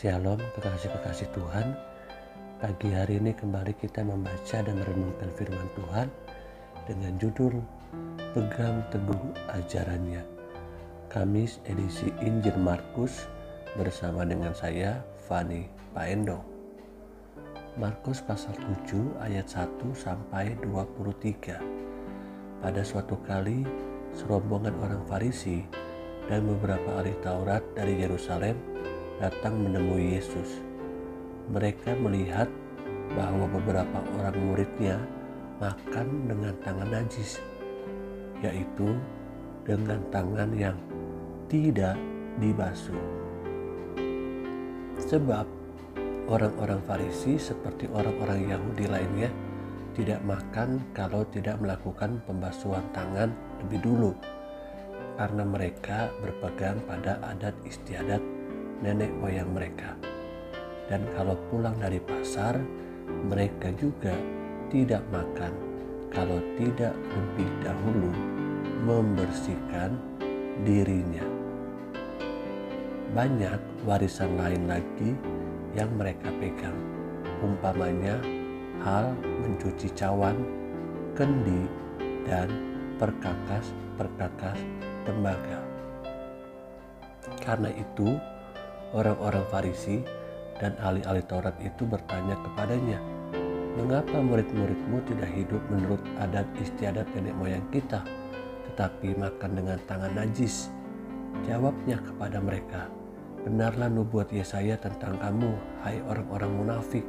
Shalom kekasih-kekasih Tuhan. Pagi hari ini kembali kita membaca dan merenungkan firman Tuhan dengan judul Pegang Teguh Ajarannya. Kamis edisi Injil Markus bersama dengan saya Fani Paendong. Markus pasal 7 ayat 1 sampai 23. Pada suatu kali serombongan orang Farisi dan beberapa ahli Taurat dari Yerusalem datang menemui Yesus. Mereka melihat bahwa beberapa orang muridnya makan dengan tangan najis, yaitu dengan tangan yang tidak dibasuh. Sebab orang-orang Farisi seperti orang-orang Yahudi lainnya tidak makan kalau tidak melakukan pembasuhan tangan lebih dulu, karena mereka berpegang pada adat istiadat nenek moyang mereka. Dan kalau pulang dari pasar, mereka juga tidak makan kalau tidak lebih dahulu membersihkan dirinya. Banyak warisan lain lagi yang mereka pegang, umpamanya hal mencuci cawan, kendi, dan perkakas-perkakas tembaga. Karena itu, orang-orang Farisi dan ahli-ahli Taurat itu bertanya kepadanya, "Mengapa murid-muridmu tidak hidup menurut adat istiadat nenek moyang kita, tetapi makan dengan tangan najis?" Jawabnya kepada mereka, "Benarlah nubuat Yesaya tentang kamu, hai orang-orang munafik.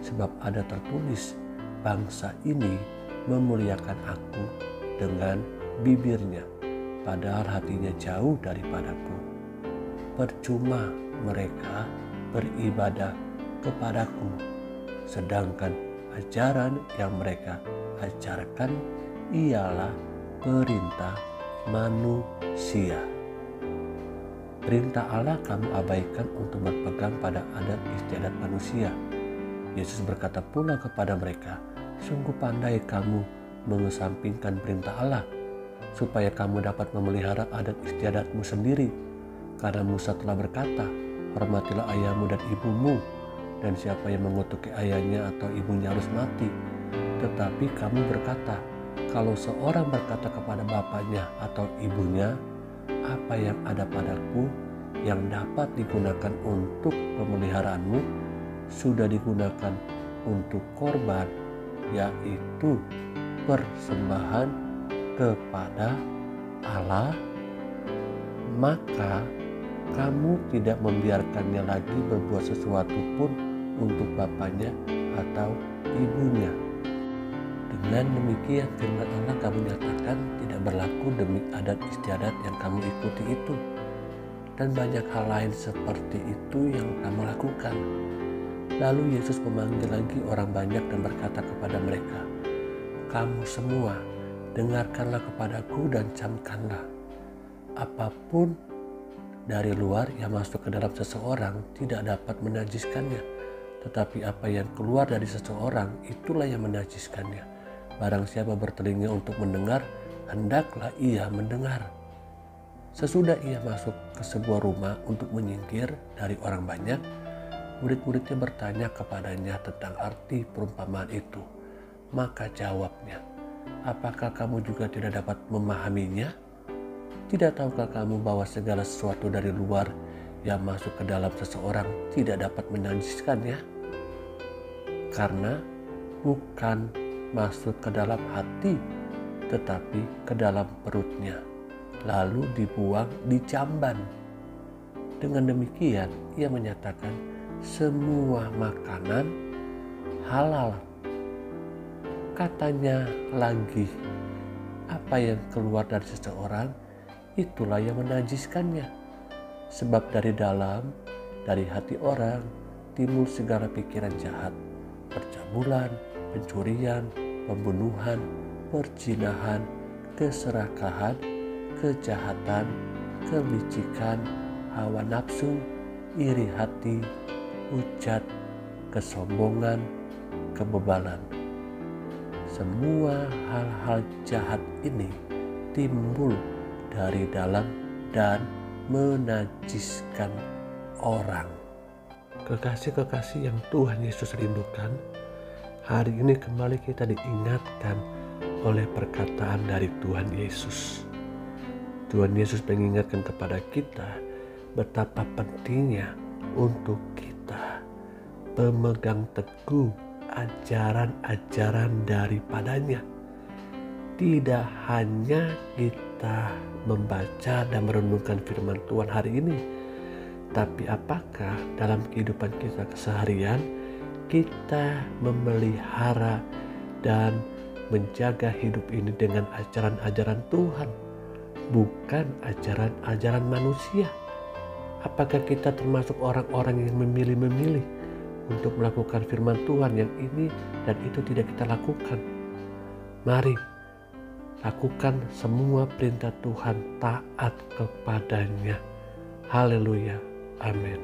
Sebab ada tertulis, bangsa ini memuliakan aku dengan bibirnya, padahal hatinya jauh daripadaku. Percuma mereka beribadah kepadaku, sedangkan ajaran yang mereka ajarkan ialah perintah manusia." Perintah Allah kamu abaikan untuk berpegang pada adat istiadat manusia. Yesus berkata pula kepada mereka, "Sungguh pandai kamu mengesampingkan perintah Allah, supaya kamu dapat memelihara adat istiadatmu sendiri. Karena Musa telah berkata, hormatilah ayahmu dan ibumu, dan siapa yang mengutuki ayahnya atau ibunya harus mati. Tetapi kamu berkata, kalau seorang berkata kepada bapaknya atau ibunya, apa yang ada padaku yang dapat digunakan untuk pemeliharaanmu, sudah digunakan untuk korban, yaitu persembahan kepada Allah, maka kamu tidak membiarkannya lagi berbuat sesuatu pun untuk bapaknya atau ibunya. Dengan demikian firman Allah kamu nyatakan tidak berlaku demi adat istiadat yang kamu ikuti itu. Dan banyak hal lain seperti itu yang kamu lakukan." Lalu Yesus memanggil lagi orang banyak dan berkata kepada mereka, "Kamu semua dengarkanlah kepadaku dan camkanlah. Apapun dari luar yang masuk ke dalam seseorang tidak dapat menajiskannya, tetapi apa yang keluar dari seseorang itulah yang menajiskannya. Barang siapa bertelinga untuk mendengar, hendaklah ia mendengar." Sesudah ia masuk ke sebuah rumah untuk menyingkir dari orang banyak, murid-muridnya bertanya kepadanya tentang arti perumpamaan itu. Maka jawabnya, "Apakah kamu juga tidak dapat memahaminya? Tidak tahukah kamu bahwa segala sesuatu dari luar yang masuk ke dalam seseorang tidak dapat menajiskannya? Karena bukan masuk ke dalam hati, tetapi ke dalam perutnya, lalu dibuang di jamban. Dengan demikian ia menyatakan semua makanan halal." Katanya lagi, apa yang keluar dari seseorang itulah yang menajiskannya. Sebab dari dalam, dari hati orang, timbul segala pikiran jahat, percabulan, pencurian, pembunuhan, perzinahan, keserakahan, kejahatan, kelicikan, hawa nafsu, iri hati, hujat, kesombongan, kebebalan. Semua hal-hal jahat ini timbul dari dalam dan menajiskan orang. kekasih-kekasih yang Tuhan Yesus rindukan, hari ini kembali kita diingatkan oleh perkataan dari Tuhan Yesus. Tuhan Yesus mengingatkan kepada kita betapa pentingnya untuk kita memegang teguh ajaran-ajaran daripadanya. Tidak hanya kita membaca dan merenungkan firman Tuhan hari ini, tapi apakah dalam kehidupan kita keseharian kita memelihara dan menjaga hidup ini dengan ajaran-ajaran Tuhan, bukan ajaran-ajaran manusia? Apakah kita termasuk orang-orang yang memilih-memilih untuk melakukan firman Tuhan yang ini dan itu tidak kita lakukan? Mari lakukan semua perintah Tuhan, taat kepadanya. Haleluya. Amin.